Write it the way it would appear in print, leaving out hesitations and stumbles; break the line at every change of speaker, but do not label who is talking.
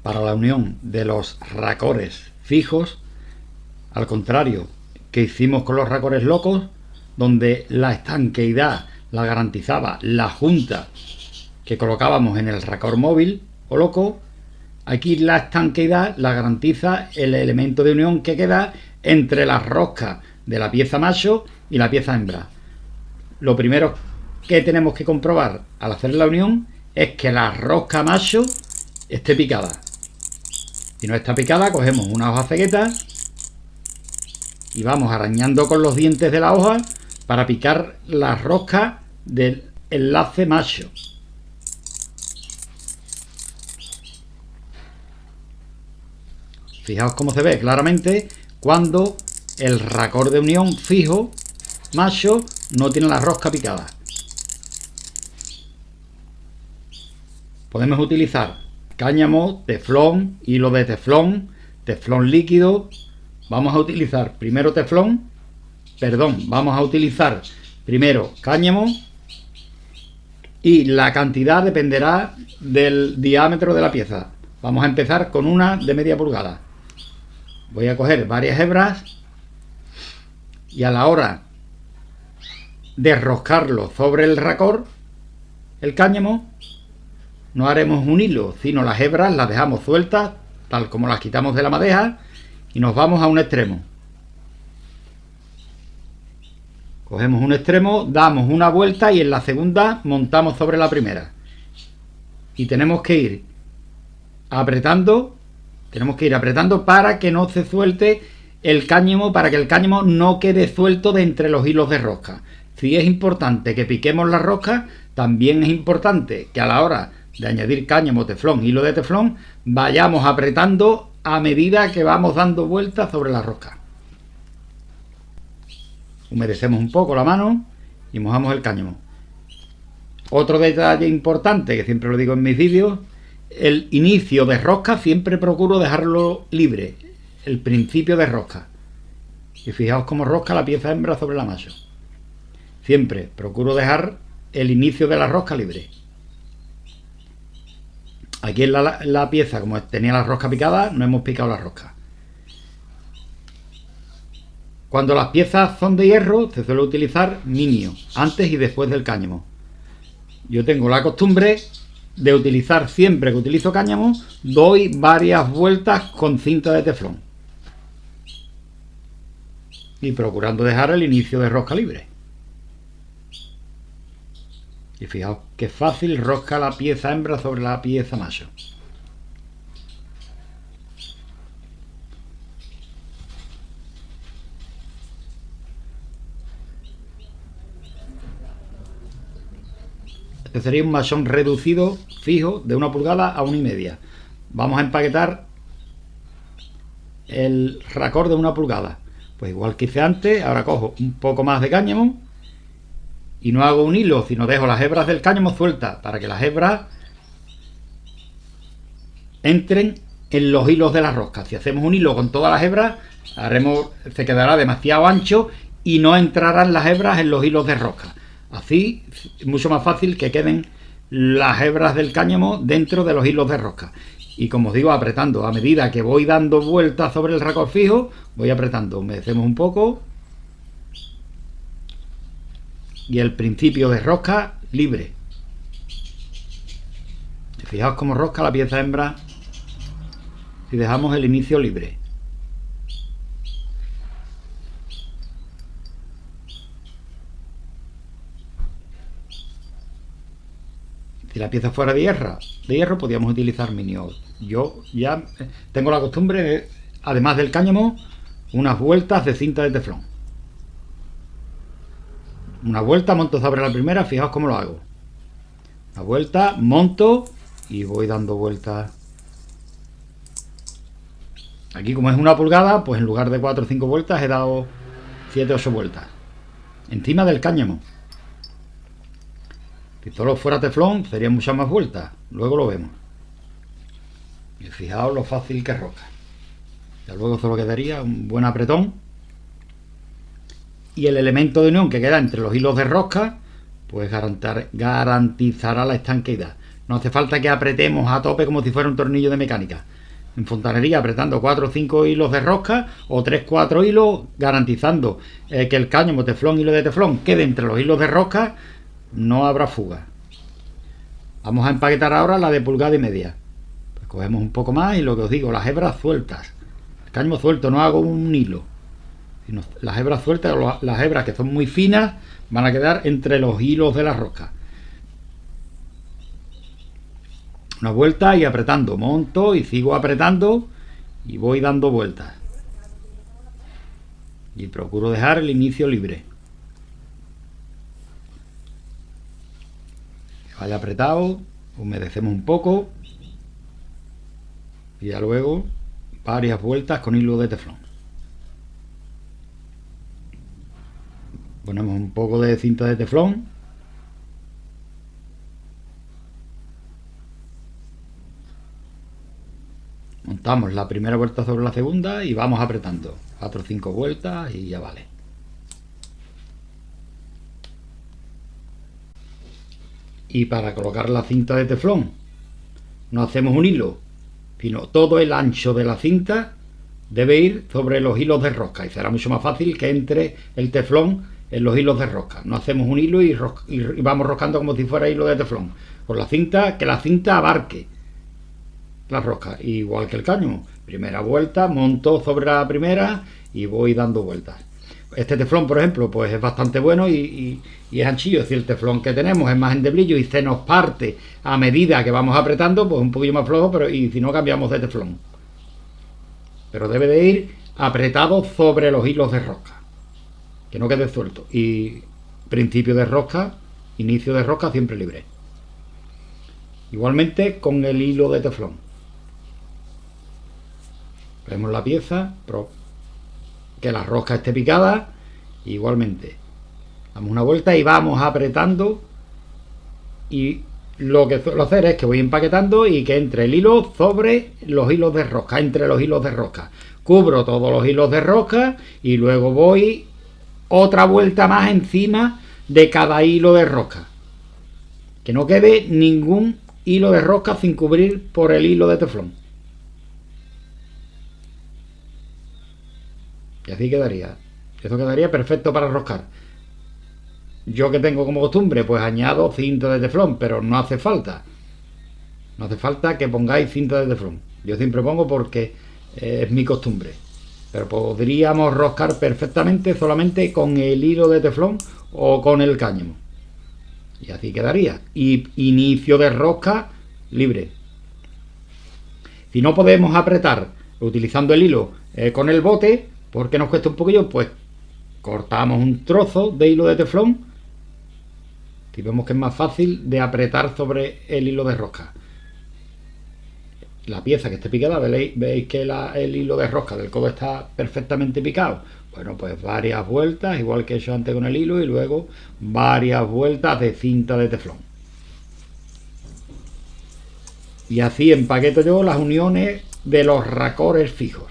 para la unión de los racores fijos, al contrario que hicimos con los racores locos, donde la estanqueidad la garantizaba la junta que colocábamos en el racor móvil o loco. Aquí la estanqueidad la garantiza el elemento de unión que queda entre las roscas de la pieza macho y la pieza hembra. Lo primero que tenemos que comprobar al hacer la unión es que la rosca macho esté picada. Si no está picada, cogemos una hoja cegueta y vamos arañando con los dientes de la hoja para picar la rosca del enlace macho. Fijaos cómo se ve claramente cuando el racor de unión fijo macho no tiene la rosca picada. Podemos utilizar cáñamo, teflón, hilo de teflón, teflón líquido. Vamos a utilizar primero cáñamo, y la cantidad dependerá del diámetro de la pieza. Vamos a empezar con una de media pulgada. Voy a coger varias hebras y a la hora de roscarlo sobre el racor, el cáñamo, no haremos un hilo, sino las hebras las dejamos sueltas, tal como las quitamos de la madeja, y nos vamos a un extremo. Cogemos un extremo, damos una vuelta y en la segunda montamos sobre la primera. Y tenemos que ir apretando para que no se suelte el cáñamo, para que el cáñamo no quede suelto de entre los hilos de rosca. Si es importante que piquemos la rosca, también es importante que a la hora de añadir cáñamo, teflón, hilo de teflón, vayamos apretando a medida que vamos dando vueltas sobre la rosca. Humedecemos un poco la mano y mojamos el cáñamo. Otro detalle importante, que siempre lo digo en mis vídeos, el inicio de rosca siempre procuro dejarlo libre, el principio de rosca. Y fijaos cómo rosca la pieza hembra sobre la macho. Siempre procuro dejar el inicio de la rosca libre. Aquí en la pieza, como tenía la rosca picada, no hemos picado la rosca. Cuando las piezas son de hierro, se suele utilizar minio, antes y después del cáñamo. Yo tengo la costumbre de utilizar, siempre que utilizo cáñamo, doy varias vueltas con cinta de teflón. Y procurando dejar el inicio de rosca libre. Y fijaos qué fácil rosca la pieza hembra sobre la pieza macho. Este sería un machón reducido fijo de 1 pulgada a 1,5. Vamos a empaquetar el racor de 1 pulgada. Pues igual que hice antes, ahora cojo un poco más de cáñamo y no hago un hilo, sino dejo las hebras del cáñamo sueltas para que las hebras entren en los hilos de la rosca. Si hacemos un hilo con todas las hebras, se quedará demasiado ancho y no entrarán las hebras en los hilos de rosca. Así es mucho más fácil que queden las hebras del cáñamo dentro de los hilos de rosca. Y como os digo, apretando a medida que voy dando vueltas sobre el racor fijo, voy apretando. Humedecemos un poco. Y el principio de rosca libre. Fijaos cómo rosca la pieza hembra si dejamos el inicio libre. Si la pieza fuera de hierro podríamos utilizar minio. Yo ya tengo la costumbre de, además del cáñamo, unas vueltas de cinta de teflón. Una vuelta, monto sobre la primera, fijaos cómo lo hago. Una vuelta, monto y voy dando vueltas. Aquí, como es 1 pulgada, pues en lugar de 4 o 5 vueltas he dado 7 o 8 vueltas. Encima del cáñamo. Si solo fuera teflón, serían muchas más vueltas. Luego lo vemos. Y fijaos lo fácil que rosca. Ya luego solo quedaría un buen apretón. Y el elemento de unión que queda entre los hilos de rosca, pues garantizará la estanqueidad. No hace falta que apretemos a tope como si fuera un tornillo de mecánica. En fontanería apretando 4 o 5 hilos de rosca o 3-4 hilos, garantizando que el cáñamo teflón, hilo de teflón, quede entre los hilos de rosca, no habrá fuga. Vamos a empaquetar ahora la de pulgada y media. Pues cogemos un poco más y lo que os digo, las hebras sueltas. El cáñamo suelto, no hago un hilo. Sino las hebras sueltas, las hebras que son muy finas, van a quedar entre los hilos de la rosca. Una vuelta y apretando, monto y sigo apretando y voy dando vueltas. Y procuro dejar el inicio libre. Que vaya apretado, humedecemos un poco y ya luego varias vueltas con hilo de teflón. Ponemos un poco de cinta de teflón. Montamos la primera vuelta sobre la segunda y vamos apretando 4 o 5 vueltas y ya vale. Y para colocar la cinta de teflón no hacemos un hilo, sino todo el ancho de la cinta debe ir sobre los hilos de rosca y será mucho más fácil que entre el teflón en los hilos de rosca. No hacemos un hilo y vamos roscando como si fuera hilo de teflón. Con la cinta, que la cinta abarque la rosca, igual que el cáñamo. Primera vuelta, monto sobre la primera y voy dando vueltas. Este teflón, por ejemplo, pues es bastante bueno y es anchillo. Es decir, el teflón que tenemos es más endeblillo y se nos parte a medida que vamos apretando, pues un poquillo más flojo, pero y si no cambiamos de teflón. Pero debe de ir apretado sobre los hilos de rosca, que no quede suelto. Y principio de rosca, inicio de rosca siempre libre. Igualmente con el hilo de teflón. Vemos la pieza, que la rosca esté picada. Igualmente damos una vuelta y vamos apretando, y lo que suelo hacer es que voy empaquetando y que entre el hilo sobre los hilos de rosca, entre los hilos de rosca, cubro todos los hilos de rosca y luego voy otra vuelta más encima de cada hilo de rosca, que no quede ningún hilo de rosca sin cubrir por el hilo de teflón. Y así quedaría. Eso quedaría perfecto para roscar. Yo, que tengo como costumbre, pues añado cinta de teflón, pero no hace falta. No hace falta que pongáis cinta de teflón. Yo siempre pongo porque es mi costumbre. Pero podríamos roscar perfectamente solamente con el hilo de teflón o con el cáñamo. Y así quedaría. Y inicio de rosca libre. Si no podemos apretar utilizando el hilo con el bote, porque nos cuesta un poquillo, pues cortamos un trozo de hilo de teflón. Si vemos que es más fácil de apretar sobre el hilo de rosca. La pieza que esté picada, veis que el hilo de rosca del codo está perfectamente picado. Bueno, pues varias vueltas, igual que he hecho antes con el hilo, y luego varias vueltas de cinta de teflón. Y así empaqueto yo las uniones de los racores fijos.